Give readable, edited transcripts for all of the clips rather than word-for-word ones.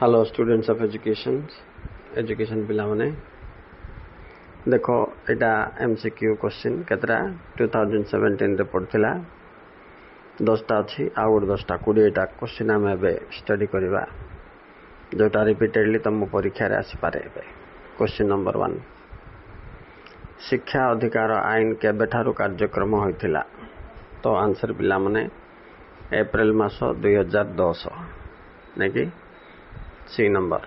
Hello students of education पिला माने देखो एटा एमसीक्यू क्वेश्चन केतरा 2017 रे पड़थिला 10टा अछि आ और 10टा 20टा क्वेश्चन हम एबे स्टडी करबा जोटा रिपीटेडली तुम परीक्षा रे आसी पारे एबे। क्वेश्चन नंबर 1 शिक्षा अधिकार आईन केबेठारु कार्यक्रम होइथिला। तो आंसर पिला माने अप्रैल मास 2010 नै कि सी नंबर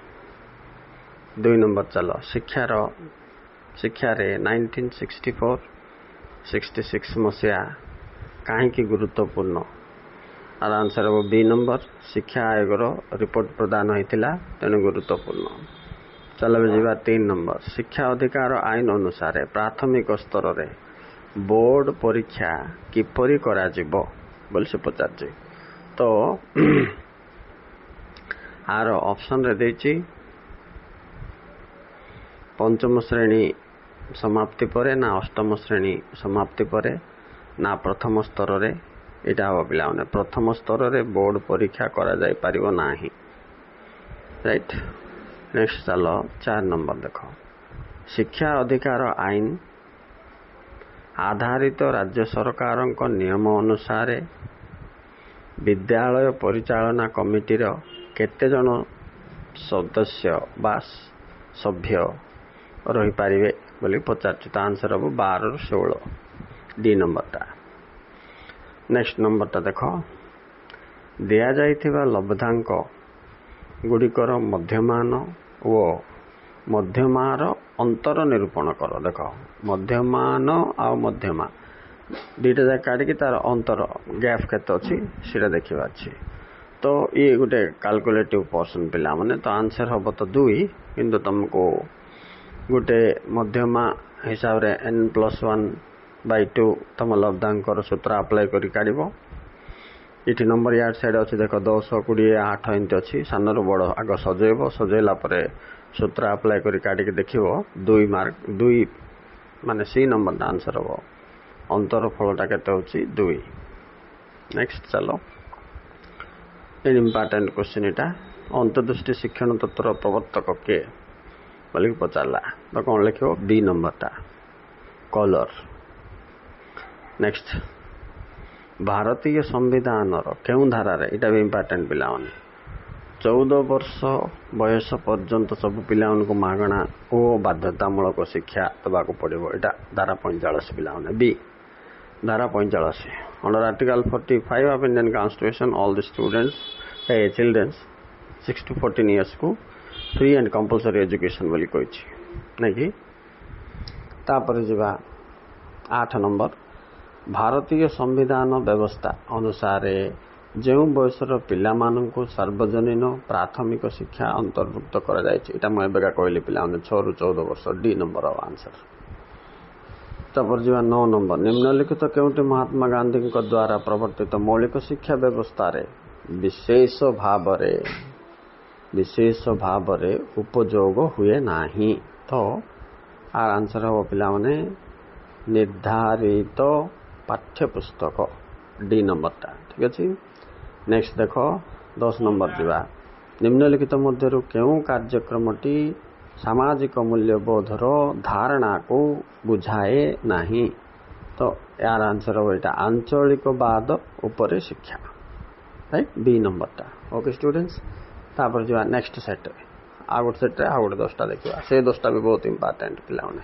2 नंबर चलो शिक्षा रे 1964-66 मसिया कहीं गुरुत्वपूर्ण आर आंसर वो बी नंबर शिक्षा आयोग रिपोर्ट प्रदान होइथिला तेणु गुरुत्वपूर्ण। चलो जीवा 3 नंबर शिक्षा अधिकार आईन अनुसार प्राथमिक स्तर रे बोर्ड परीक्षा किपरि करा जिवो बोल से पचारछि। तो आर ऑप्शन रे देछि पंचम श्रेणी समाप्ति परे ना अष्टम श्रेणी समाप्ति परे ना प्रथम स्तर रे एटा हो पिला माने प्रथम स्तर रे बोर्ड परीक्षा करा जाय परिबो नाही। राइट नेक्स्ट चलो 4 नंबर देखो शिक्षा अधिकार आईन आधारित राज्य सरकार नियम अनुसार विद्यालय परिचालना कमिटी रो केते जन सदस्य बा सभ्य रही पारिबे बोली पचारछि। तो आंसर हो 12 ରୁ 16 डी नंबर टा। नेक्स्ट नंबर टा देखो दिया जाइथिबा लब्धांक गुड़िकर मध्यमान ओ मध्यमार अंतर निरूपण कर। देखो मध्यमान आ मध्यमा दुईटा जाक काटिकी तार अंतर गैप केते अछि सेटा देखिबा अछि। तो ये गोटे कैलकुलेटिव पर्सन पिला माने तो आंसर हम तो 2 किंतु तुमको गोटे मध्यमा हिसाब रे n+1/2 तुम लब्धांकर सूत्र अप्लाई करी काढिबो। इठी नंबर यार साइड अछि देखो 10 20 8 इंच अछि सानर बड़ आग सजेबो सजेला परे सूत्र अप्लाई करी काढिके देखिबो 2 मार्क 2 माने सी नंबर दा आंसर हो अंतर फलटा केते होछि 2। नेक्स्ट चलो इन इम्पोर्टेंट क्वेश्चन इटा अंतर्दृष्टि शिक्षण तत्व प्रवर्तक के बोली पचारला। तो कौन लिखो बी नंबर टा कलर। नेक्स्ट भारतीय संविधान केउं धारा रे इटा भी इम्पोर्टेंट पिला माने 14 वर्ष बयस पर्यंत सब पिला को मागणा ओ बाध्यतामूलक शिक्षा दबाको पड़िबो। एटा धारा 45 पिला माने बी धारा 45 under article 45 of Indian constitution all the students children 6 to 14 years को फ्री एंड कंपलसरी एजुकेशन बोली कहिछि नै कि। तापर जिबा 8 नंबर भारतीय संविधान व्यवस्था अनुसार जो बयसर पिला माननकु सार्वजनीन प्राथमिक शिक्षा अंतर्भुक्त करा जायछि। एटा म एबेका कहली पिला माने 6 ରୁ 14 वर्ष डी नंबर ऑफ आंसर। तापर जीवा 9 नंबर निम्नलिखित केउटे महात्मा गांधी द्वारा प्रवर्तित मौलिक शिक्षा व्यवस्था रे विशेष भाव रे उपयोग हुए नाही। तो आर आंसर हो पिला माने निर्धारित पाठ्य पुस्तक डी नंबर टा ठीक अछि। नेक्स्ट देखो 10 नंबर जीवा निम्नलिखित मध्यरु केउ कार्यक्रमटी सामाजिक मूल्यबोधर धारणा को बुझाए नाही। तो यार आंसर हो एटा आंचलिकवाद ऊपर शिक्षा राइट बी नंबर टा। ओके स्टूडेंट्स तापर जो नेक्स्ट सेट आ गोटे सेट रे आ गोटे 10टा देखिबा से 10टा भी बहुत इंपोर्टेंट पिला माने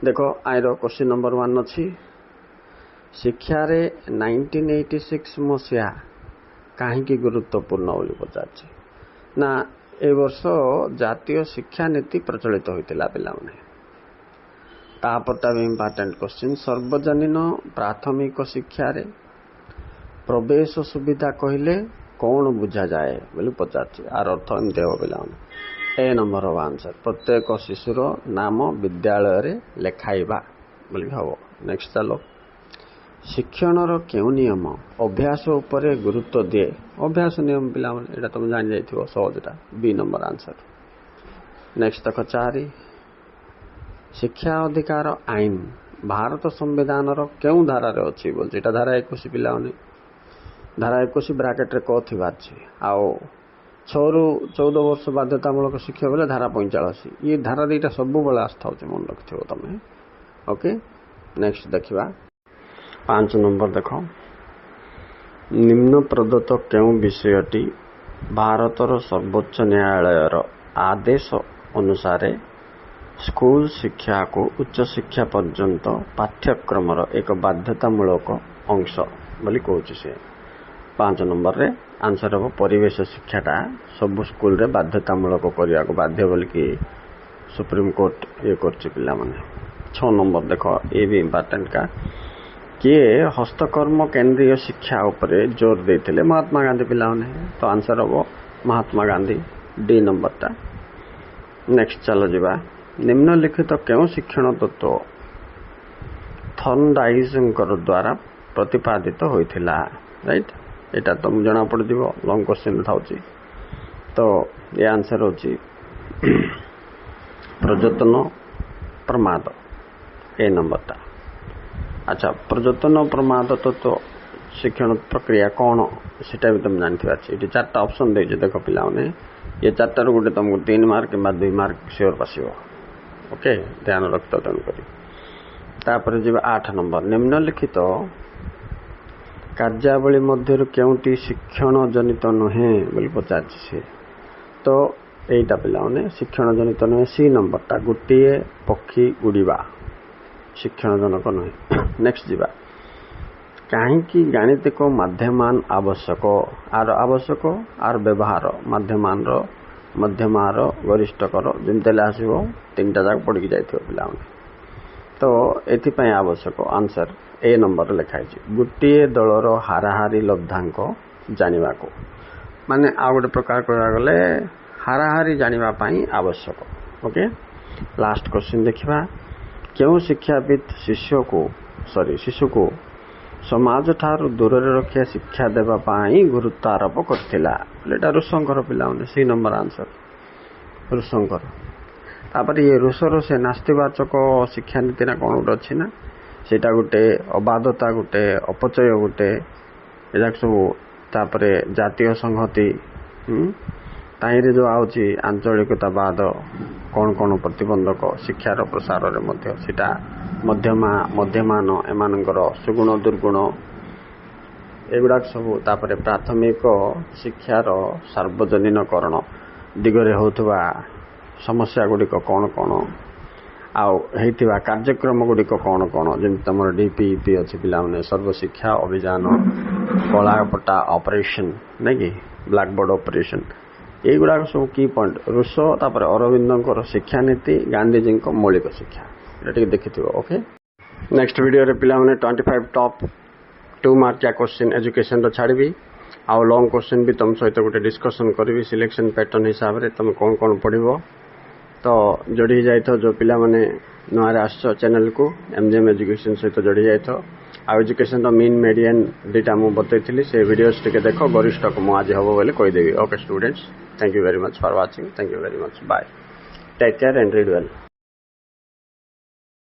देखो आइरो क्वेश्चन नंबर 1 अछि शिक्षा रे 1986 मसिया काहे गुरुत्वपूर्ण बोली पचारछि ना ए वर्ष जातीय शिक्षा नीति प्रचलित होइतिला पिला माने। तापरटा भी इंपोर्टेंट क्वेश्चन सर्वजनीन प्राथमिक शिक्षा रे प्रवेश सुविधा कहले कौन बुझा जाए बोली पचारछि आर अर्थ एमते हो पिला माने ए नंबर ऑफ आंसर प्रत्येक शिशुर नाम विद्यालय रे लेखाइबा बोली हबो। नेक्स्ट चलो शिक्षणर केउ नियम अभ्यास उपरे गुरुत्व दिए। अभ्यास नियम पिला माने एटा तुम जानि जाइथिबो सहजटा बी नंबर आंसर। नेक्स्ट तक 4 शिक्षा अधिकार आईन भारत संविधान रो केउ धारा रे अछि बोल जेटा धारा 21 पिला माने धारा 21 ब्रैकेट रे क थिबा अछि आउ 6 ରୁ 14 ବର୍ଷ ବାଧ୍ୟତାमूलक शिक्षा बेले धारा 45 ये धारा दुईटा सब बेले आस्था मन रखिथ तुम ओके। नेक्स्ट देखा 5 नंबर देख निम्न प्रदत्त केउ विषयटी भारतर सर्वोच्च न्यायालयर आदेश अनुसार स्कूल शिक्षा को उच्च शिक्षा पर्यंत पाठ्यक्रम एक बाध्यतामूलक अंश बोली कहूँ से 5 नंबर रे आंसर हम परिवेश शिक्षाटा सब स्कूल रे बाध्यतामूलक करने को बाध्य बोलिकी सुप्रीम कोर्ट ये कर 6 नंबर देख ये भी इम्पोर्टेंट का किए हस्तकर्म केंद्रीय शिक्षा उपरे जोर देते महात्मा गांधी पिलाने तो आंसर हम महात्मा गांधी डी नंबर टा। नेक्स्ट चलो जीवा निम्नलिखित क्यों शिक्षण तत्व थर्नडाइज द्वारा प्रतिपादित होइथिला राइट एटा तुम जना पड़ जीव लॉन्ग क्वेश्चन था तो ये आंसर होची प्रजोतन प्रमाद ए नंबर टा। अच्छा प्रजोतन प्रमाद तत्व शिक्षण प्रक्रिया कौन सीटा भी तुम जानते ये 4टा ऑप्शन दे देख पिलाने ये 4टार गोटे तुमको 3 मार्क कि 2 मार्क सियोर पशिव ओके ध्यान रखत तेणुक तापर जी 8 नंबर निम्नलिखित कार्यावली मध्य केउटी शिक्षण जनित नुहे बोली पचार सी तो यहीटा पिलाने शिक्षण जनित नुहे सी नंबर टा गोटे पक्षी उड़ीबा शिक्षण जनक नुहे। नेक्स्ट जीवा कहीं गाणितिक माध्यमान आवश्यक आर व्यवहार मध्यमार गरिष्ठकर जमती आसो 3टा जाक पढ़ जाए पिलाने तो ये आवश्यक आंसर ए नंबर लिखाई गोटे दलर हाराहारी लब्धांक जाना को माने आ गोटे प्रकार कह गले हाराहारी जानापी आवश्यक ओके। लास्ट क्वेश्चन देखा क्यों शिक्षाविद शिशु को समाज ठार दूर रखिया शिक्षा देवाई गुरुत्व आरोप करथिला ऋषंकर पिलाने सी नंबर आंसर ऋषंकर। तापर ये ऋषर से नास्तिवाचक शिक्षा नीति ना कौन गोटे अच्छी ना सेटा गोटे अबाधता गोटे अपचय गोटे एजाक सब तापर जातीय संहति ताईरे जो आउची आंचलिकतावाद कौन कौन प्रतिबंधक शिक्षार प्रसार सीटा मध्यमान एमानकर सुगुण दुर्गुण एगुड़ाक सब तापर प्राथमिक शिक्षार सार्वजनीनकरण दिगरे होतुवा समस्या गुड़िक कौन कौन आउ कार्यक्रम गुड़िक कौन कौन जमी तुम डीपीईपी अच्छी पिलाने सर्वशिक्षा अभियान कलापटा ऑपरेशन नहीं कि ब्लैकबोर्ड ऑपरेशन यगुड़ाक सब की पॉइंट रूसो तापर अरविंदर शिक्षा नीति गांधीजी मौलिक शिक्षा ये देखि ओके। नेक्स्ट वीडियो रे पिला माने 25 टॉप 2 मार्क या क्वेश्चन एजुकेशन रो छाड़बी आउ लॉन्ग क्वेश्चन भी तुम सहित गोटे डिस्कशन करी सिलेक्शन पैटर्न हिसाब रे तुम कौन कौन पढ़ो तो जोड़ी जाए जो पिला माने नुआरे आस चैनल को एमजेएम एजुकेशन सहित जोड़ी जाए आ एजुकेशन मीन मेडियन दुटा मुझे बतई से वीडियोस टिके देख गरिष्ठ को मुझे हम बोले कहीदेवी okay students thank you very much for watching thank you very much bye take care and read well.